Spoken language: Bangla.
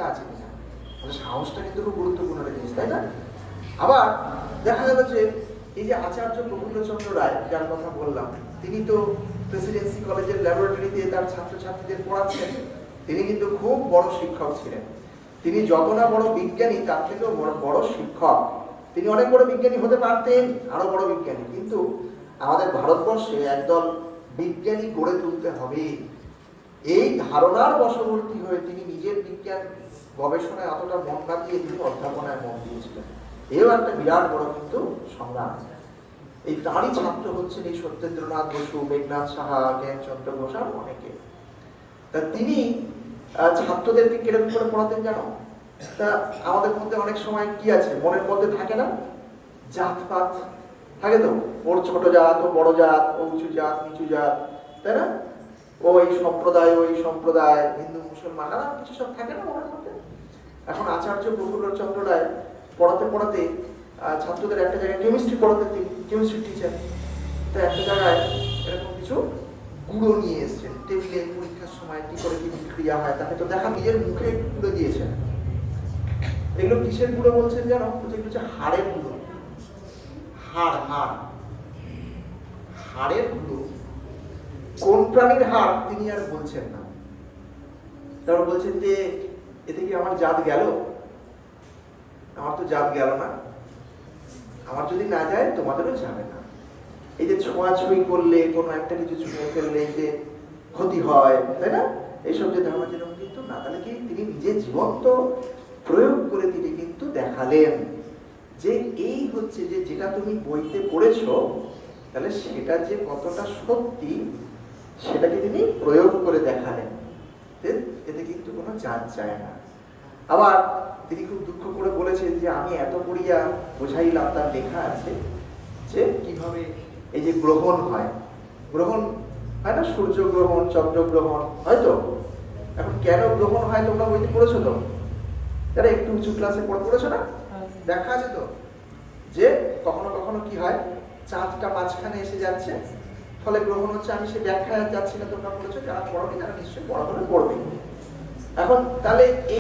আছে কিনা, সাহসটা কিন্তু খুব গুরুত্বপূর্ণ একটা জিনিস, তাই না? আবার দেখা গেল যে এই যে আচার্য প্রফুল্লচন্দ্র রায় যার কথা বললাম, তিনি তো প্রেসিডেন্সি কলেজের ল্যাবরেটরিতে তার ছাত্রছাত্রীদের পড়াচ্ছেন। তিনি কিন্তু খুব বড় শিক্ষক ছিলেন। তিনি যত না বড় বিজ্ঞানী, তার থেকেও বড় বড় শিক্ষক। তিনি অনেক বড় বিজ্ঞানী হতে পারতেন, আরো বড় বিজ্ঞানী, কিন্তু আমাদের ভারতবর্ষে একদল বিজ্ঞানী গড়ে তুলতে হবে, এই ধারণার বশবর্তী হয়ে তিনি নিজের বিজ্ঞান গবেষণায় অতটা মন না দিয়ে তিনি অধ্যাপনায় মন দিয়েছিলেন। এও একটা বিরাট বড় কিন্তু সংগ্রাম। এই তারই ছাত্র হচ্ছেন এই সত্যেন্দ্রনাথ বসু, মেঘনাথ সাহা, জ্ঞানচন্দ্র ঘোষ আর অনেকে। তা তিনি ছাত্রদেরকে কিরকম করে পড়াতেন জানো? তা আমাদের মধ্যে অনেক সময় কি আছে, মনের মধ্যে থাকে না, জাতপাত থাকে তো, ওর ছোট জাত, ও বড় জাত, ও উঁচু জাত, নিচু জাত, তাই না? ও এই সম্প্রদায়, ওই সম্প্রদায়, হিন্দু মুসলমান, নানা কিছু সব থাকে না মনের মধ্যে। এখন আচার্য প্রফুল্লচন্দ্র রায় পড়াতে পড়াতে ছাত্রদের একটা জায়গায় কেমিস্ট্রি পড়াতে, তিনি কেমিস্ট্রি টিচার, তো একটা জায়গায় এরকম কিছু গুঁড়ো নিয়ে এসছেন টেবিলে, পরীক্ষার সময় কি করে কি বিক্রিয়া হয় তাকে তো দেখা, নিজের মুখে একটু গুঁড়ো দিয়েছেন। এগুলো কিসের গুঁড়ো বলছেন জানো? এগুলো হচ্ছে হাড়ের গুঁড়ো। হাড়ের গুঁড়ো। কোন প্রাণীর হাড় তিনি আর বলছেন না। তারপর বলছেন যে এতে কি আমার জাত গেল? আমার তো জাত গেল না, আমার যদি না যায় তোমাদেরও যাবে না। এই যে ছোঁয়াছুঁই করলে, কোনো একটা কিছু ছুঁয়ে ফেললে যে ক্ষতি হয়, তাই না? এইসব যে ধারণা, যেরকম কিন্তু না, তাহলে কি তিনি নিজে জীবন্ত প্রয়োগ করে তিনি কিন্তু দেখালেন যে এই হচ্ছে যে যেটা তুমি বইতে পড়েছো, তাহলে সেটা যে কতটা সত্যি সেটাকে তিনি প্রয়োগ করে দেখালেন। এতে কিন্তু কোনো জাত যায় না। আবার তিনি খুব দুঃখ করে বলেছেন যে আমি এত পড়িয়া বোঝাইলাম, তার লেখা আছে যে কিভাবে এই যে গ্রহণ হয়, গ্রহণ হয় না, সূর্য গ্রহণ, চন্দ্র গ্রহণ, হয়তো এখন কেন গ্রহণ হয় তোমরা বইতে পড়েছো তো? যারা একটু উঁচু ক্লাসে পড়েছো না, দেখা আছে তো যে কখনো কখনো কি হয়, চাঁদটা মাঝখানে এসে যাচ্ছে, ফলে গ্রহণ হচ্ছে। আমি সে ব্যাখ্যায় যাচ্ছি না, তোমরা পড়েছো, যারা পড়োনি তারা নিশ্চয়ই পড়া করে পড়বে। এখন তাহলে